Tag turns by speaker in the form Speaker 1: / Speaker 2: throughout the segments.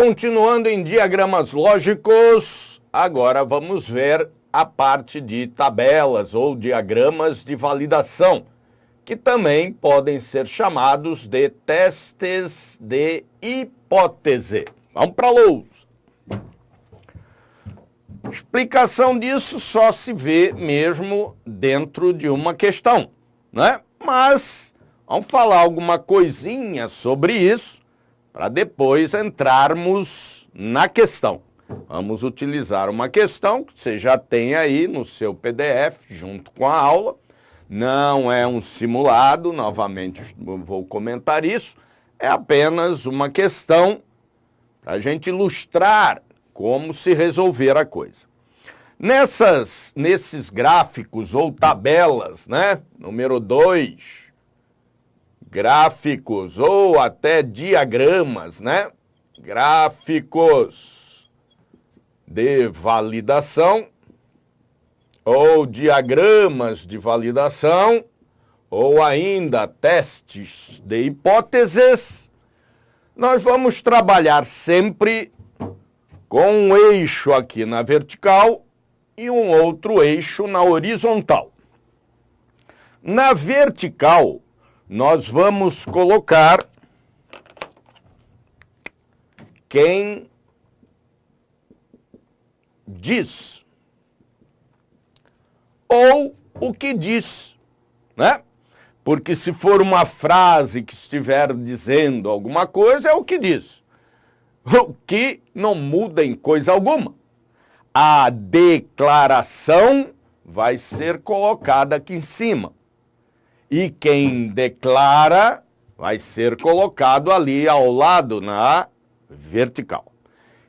Speaker 1: Continuando em diagramas lógicos, agora vamos ver a parte de tabelas ou diagramas de validação, que também podem ser chamados de testes de hipótese. Vamos para a lousa. Explicação disso só se vê mesmo dentro de uma questão, né? Mas vamos falar alguma coisinha sobre isso para depois entrarmos na questão. Vamos utilizar uma questão que você já tem aí no seu PDF junto com a aula. Não é um simulado, novamente vou comentar isso. É apenas uma questão para a gente ilustrar como se resolver a coisa. Nesses gráficos ou tabelas, né? Número 2, gráficos ou até diagramas, né? Gráficos de validação ou diagramas de validação ou ainda testes de hipóteses, nós vamos trabalhar sempre com um eixo aqui na vertical e um outro eixo na horizontal. Na vertical, nós vamos colocar quem diz ou o que diz, né? Porque se for uma frase que estiver dizendo alguma coisa, é o que diz. O que não muda em coisa alguma. A declaração vai ser colocada aqui em cima. E quem declara vai ser colocado ali ao lado na vertical.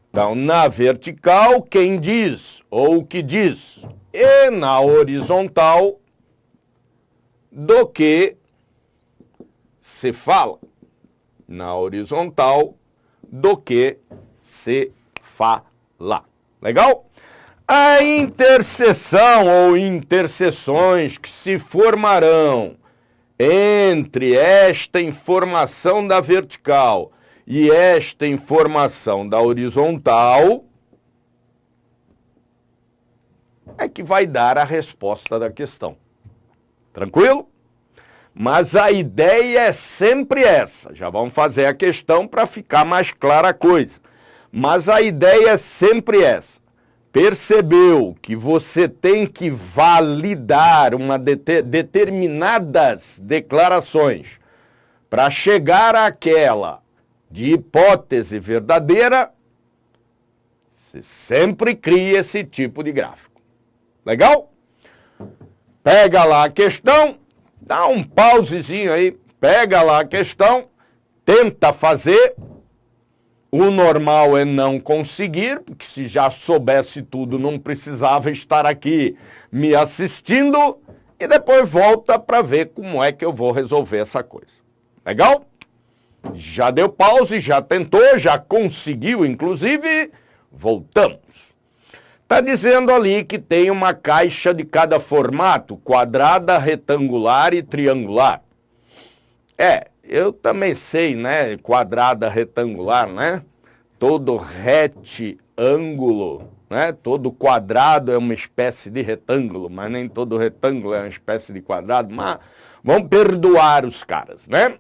Speaker 1: Então, na vertical, quem diz ou o que diz. E na horizontal, do que se fala. Na horizontal, do que se fala. Legal? A interseção ou interseções que se formarão entre esta informação da vertical e esta informação da horizontal é que vai dar a resposta da questão. Tranquilo? Mas a ideia é sempre essa. Já vamos fazer a questão para ficar mais clara a coisa. Mas a ideia é sempre essa. Percebeu que você tem que validar determinadas declarações para chegar àquela de hipótese verdadeira, você sempre cria esse tipo de gráfico. Legal? Pega lá a questão, dá um pausezinho aí, pega lá a questão, tenta fazer. O normal é não conseguir, porque se já soubesse tudo, não precisava estar aqui me assistindo, e depois volta para ver como é que eu vou resolver essa coisa. Legal? Já deu pause, já tentou, já conseguiu, inclusive, voltamos. Está dizendo ali que tem uma caixa de cada formato, quadrada, retangular e triangular. Eu também sei, né? Quadrada, retangular, né? Todo retângulo, né? Todo quadrado é uma espécie de retângulo, mas nem todo retângulo é uma espécie de quadrado. Mas vamos perdoar os caras, né?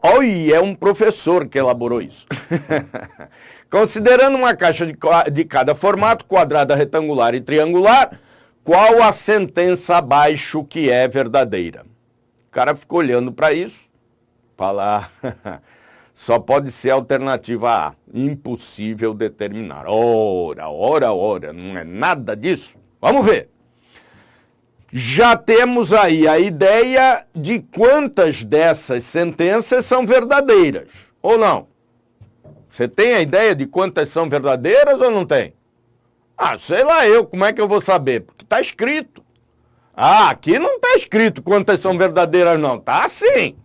Speaker 1: Olha, é um professor que elaborou isso. Considerando uma caixa de cada formato, quadrada, retangular e triangular, qual a sentença abaixo que é verdadeira? O cara ficou olhando para isso, fala, só pode ser a alternativa A, impossível determinar. Ora, não é nada disso. Vamos ver. Já temos aí a ideia de quantas dessas sentenças são verdadeiras, ou não? Você tem a ideia de quantas são verdadeiras ou não tem? Sei lá eu, como é que eu vou saber? Porque está escrito. Aqui não está escrito quantas são verdadeiras não, tá assim.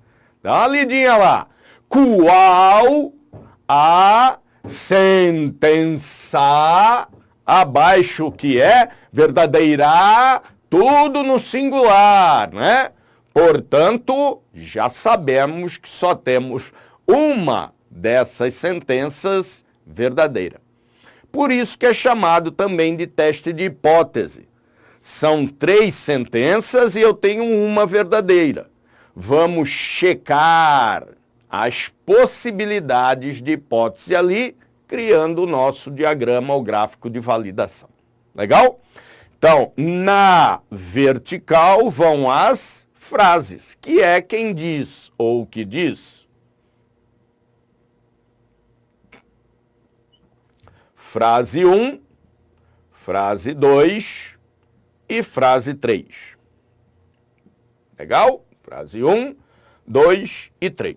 Speaker 1: Dá uma lidinha lá. Qual a sentença abaixo que é verdadeira, tudo no singular, né? Portanto, já sabemos que só temos uma dessas sentenças verdadeira. Por isso que é chamado também de teste de hipótese. São 3 sentenças e eu tenho uma verdadeira. Vamos checar as possibilidades de hipótese ali, criando o nosso diagrama ou gráfico de validação. Legal? Então, na vertical vão as frases, que é quem diz ou o que diz. Frase 1, frase 2 e frase 3. Legal? Frase 1, 2 e 3.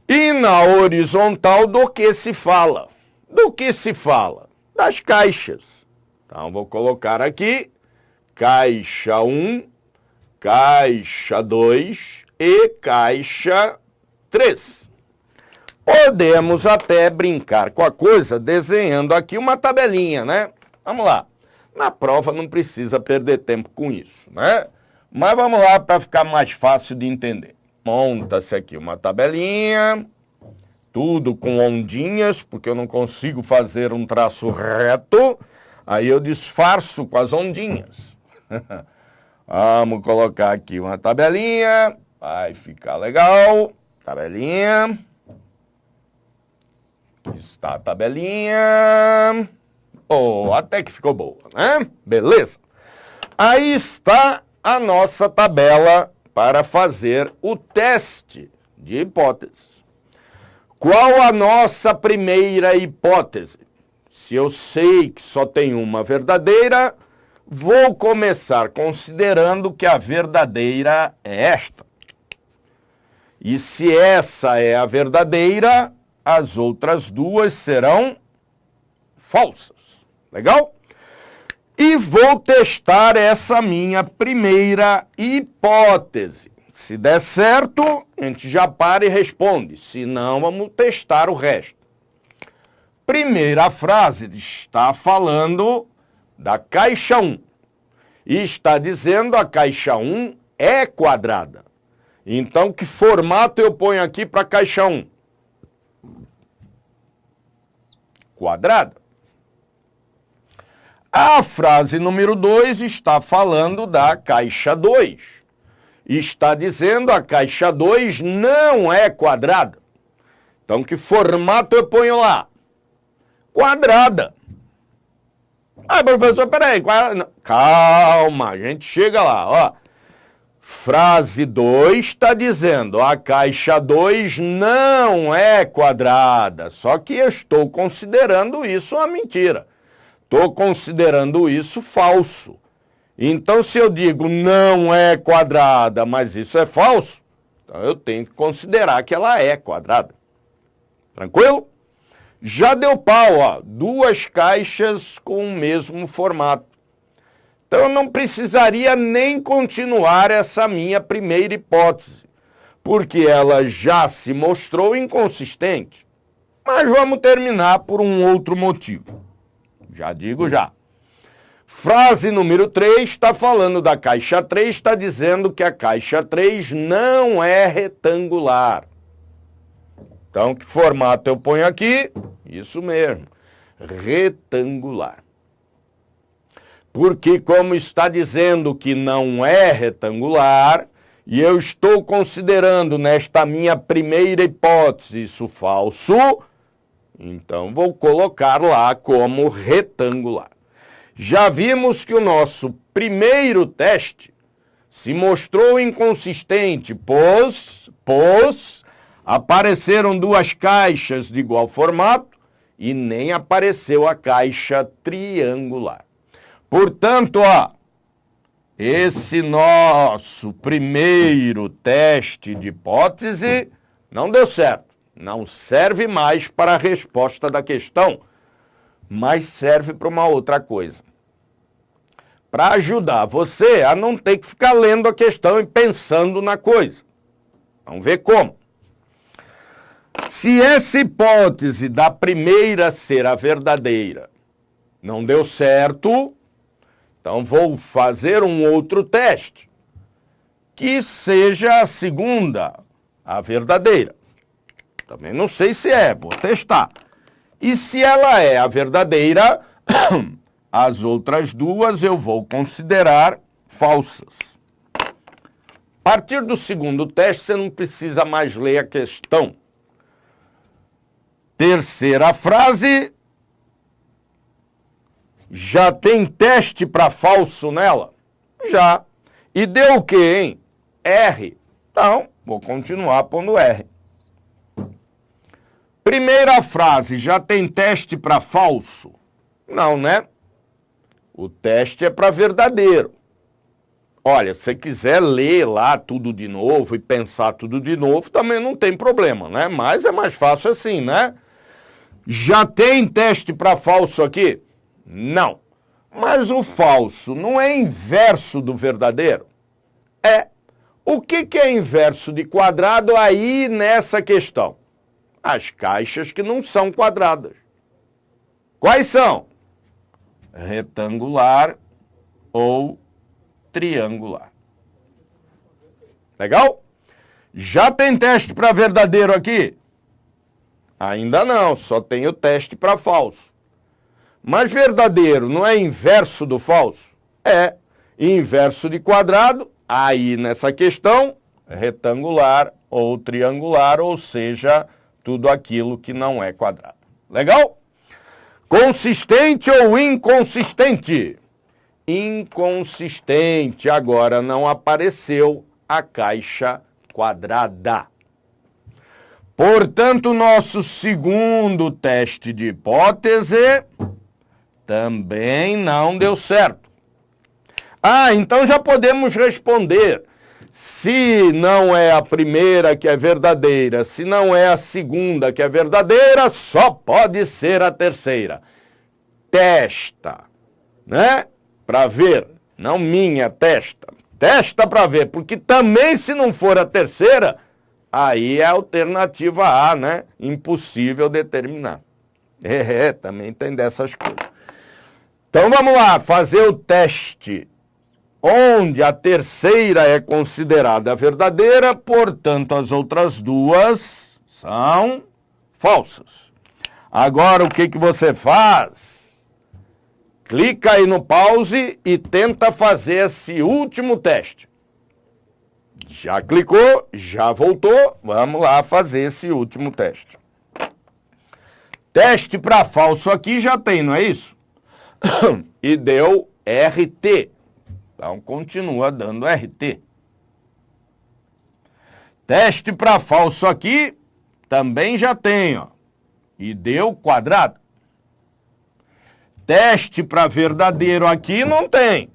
Speaker 1: E na horizontal, do que se fala? Do que se fala? Das caixas. Então, vou colocar aqui caixa 1, caixa 2 e caixa 3. Podemos até brincar com a coisa desenhando aqui uma tabelinha, né? Vamos lá. Na prova não precisa perder tempo com isso, né? Mas vamos lá para ficar mais fácil de entender. Monta-se aqui uma tabelinha, tudo com ondinhas, porque eu não consigo fazer um traço reto, aí eu disfarço com as ondinhas. Vamos colocar aqui uma tabelinha, vai ficar legal. Tabelinha. Aqui está a tabelinha. Oh, até que ficou boa, né? Beleza. Aí está a nossa tabela para fazer o teste de hipóteses. Qual a nossa primeira hipótese? Se eu sei que só tem uma verdadeira, vou começar considerando que a verdadeira é esta. E se essa é a verdadeira, as outras duas serão falsas. Legal? E vou testar essa minha primeira hipótese. Se der certo, a gente já para e responde. Se não, vamos testar o resto. Primeira frase está falando da caixa 1. E está dizendo a caixa 1 é quadrada. Então, que formato eu ponho aqui para a caixa 1? Quadrada. A frase número 2 está falando da caixa 2. Está dizendo a caixa 2 não é quadrada. Então, que formato eu ponho lá? Quadrada. Ah, professor, peraí. Calma, a gente chega lá, ó. Frase 2 está dizendo a caixa 2 não é quadrada. Só que eu estou considerando isso uma mentira. Estou considerando isso falso. Então, se eu digo não é quadrada, mas isso é falso, então eu tenho que considerar que ela é quadrada. Tranquilo? Já deu pau, ó. 2 caixas com o mesmo formato. Então, eu não precisaria nem continuar essa minha primeira hipótese, porque ela já se mostrou inconsistente. Mas vamos terminar por um outro motivo. Já digo já. Frase número 3 está falando da caixa 3, está dizendo que a caixa 3 não é retangular. Então, que formato eu ponho aqui? Isso mesmo, retangular. Porque como está dizendo que não é retangular, e eu estou considerando nesta minha primeira hipótese isso falso, então vou colocar lá como retangular. Já vimos que o nosso primeiro teste se mostrou inconsistente, pois apareceram 2 caixas de igual formato e nem apareceu a caixa triangular. Portanto, ó, esse nosso primeiro teste de hipótese não deu certo. Não serve mais para a resposta da questão, mas serve para uma outra coisa. Para ajudar você a não ter que ficar lendo a questão e pensando na coisa. Vamos ver como. Se essa hipótese da primeira ser a verdadeira não deu certo, então vou fazer um outro teste, que seja a segunda, a verdadeira. Também não sei se é, vou testar. E se ela é a verdadeira, as outras duas eu vou considerar falsas. A partir do segundo teste, você não precisa mais ler a questão. Terceira frase, já tem teste para falso nela? Já. E deu o quê, hein? R. Então, vou continuar pondo R. Primeira frase, já tem teste para falso? Não, né? O teste é para verdadeiro. Olha, se você quiser ler lá tudo de novo e pensar tudo de novo, também não tem problema, né? Mas é mais fácil assim, né? Já tem teste para falso aqui? Não. Mas o falso não é inverso do verdadeiro? É. O que é inverso de quadrado aí nessa questão? As caixas que não são quadradas. Quais são? Retangular ou triangular. Legal? Já tem teste para verdadeiro aqui? Ainda não, só tem o teste para falso. Mas verdadeiro não é inverso do falso? É. Inverso de quadrado, aí nessa questão, retangular ou triangular, ou seja, tudo aquilo que não é quadrado. Legal? Consistente ou inconsistente? Inconsistente. Agora não apareceu a caixa quadrada. Portanto, nosso segundo teste de hipótese também não deu certo. Ah, então já podemos responder. Se não é a primeira que é verdadeira, se não é a segunda que é verdadeira, só pode ser a terceira. Testa, né? Para ver, não minha, testa. Testa para ver, porque também se não for a terceira, aí é a alternativa A, né? Impossível determinar. Também tem dessas coisas. Então vamos lá, fazer o teste. Onde a terceira é considerada verdadeira, portanto, as outras duas são falsas. Agora, o que você faz? Clica aí no pause e tenta fazer esse último teste. Já clicou, já voltou, vamos lá fazer esse último teste. Teste para falso aqui já tem, não é isso? E deu RT. Então, continua dando RT. Teste para falso aqui, também já tem, ó. E deu quadrado. Teste para verdadeiro aqui não tem.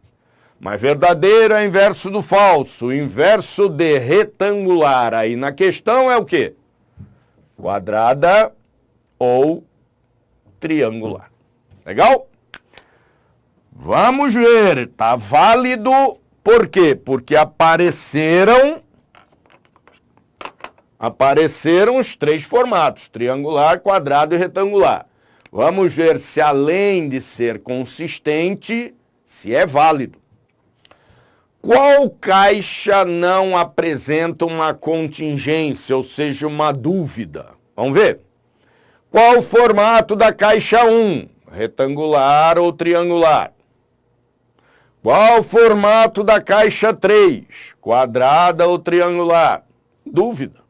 Speaker 1: Mas verdadeiro é inverso do falso. Inverso de retangular aí na questão é o quê? Quadrada ou triangular. Legal? Vamos ver, tá válido, por quê? Porque apareceram os três formatos, triangular, quadrado e retangular. Vamos ver se além de ser consistente, se é válido. Qual caixa não apresenta uma contingência, ou seja, uma dúvida? Vamos ver. Qual o formato da caixa 1? Retangular ou triangular? Qual o formato da caixa 3? Quadrada ou triangular? Dúvida.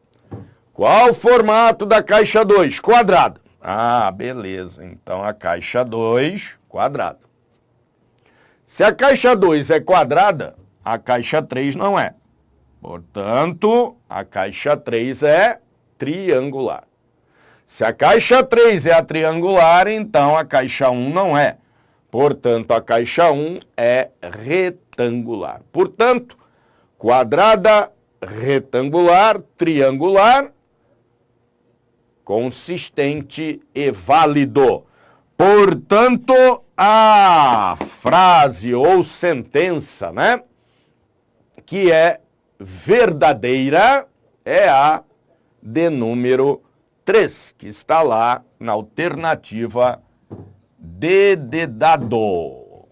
Speaker 1: Qual o formato da caixa 2? Quadrada. Ah, beleza. Então a caixa 2, quadrada. Se a caixa 2 é quadrada, a caixa 3 não é. Portanto, a caixa 3 é triangular. Se a caixa 3 é a triangular, então a caixa 1 não é. Portanto, a caixa 1 é retangular. Portanto, quadrada, retangular, triangular, consistente e válido. Portanto, a frase ou sentença, né, que é verdadeira é a de número 3, que está lá na alternativa D de dado.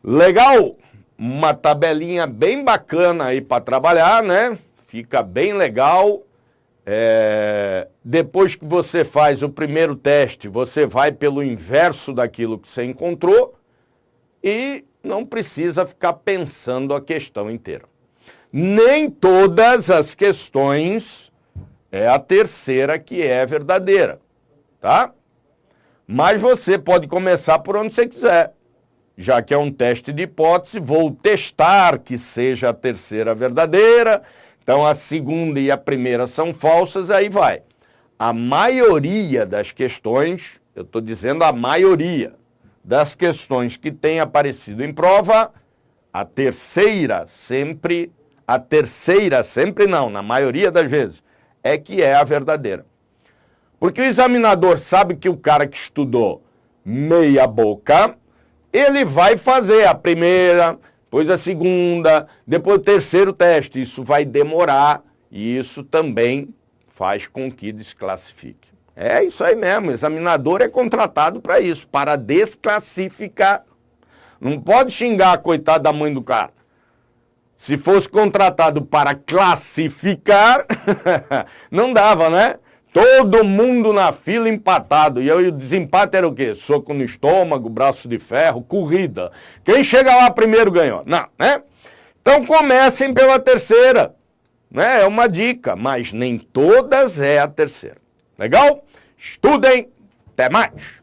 Speaker 1: Legal? Uma tabelinha bem bacana aí para trabalhar, né? Fica bem legal depois que você faz o primeiro teste, você vai pelo inverso daquilo que você encontrou e não precisa ficar pensando a questão inteira. Nem todas as questões é a terceira que é verdadeira, tá? Mas você pode começar por onde você quiser. Já que é um teste de hipótese, vou testar que seja a terceira verdadeira. Então a segunda e a primeira são falsas, aí vai. A maioria das questões, eu estou dizendo a maioria das questões que tem aparecido em prova, a terceira sempre não, na maioria das vezes, é que é a verdadeira. Porque o examinador sabe que o cara que estudou meia boca, ele vai fazer a primeira, depois a segunda, depois o terceiro teste. Isso vai demorar e isso também faz com que desclassifique. É isso aí mesmo, o examinador é contratado para isso, para desclassificar. Não pode xingar a coitada da mãe do cara. Se fosse contratado para classificar, não dava, né? Todo mundo na fila empatado. E o desempate era o quê? Soco no estômago, braço de ferro, corrida. Quem chega lá primeiro ganhou. Não, né? Então comecem pela terceira. Né? É uma dica, mas nem todas é a terceira. Legal? Estudem. Até mais.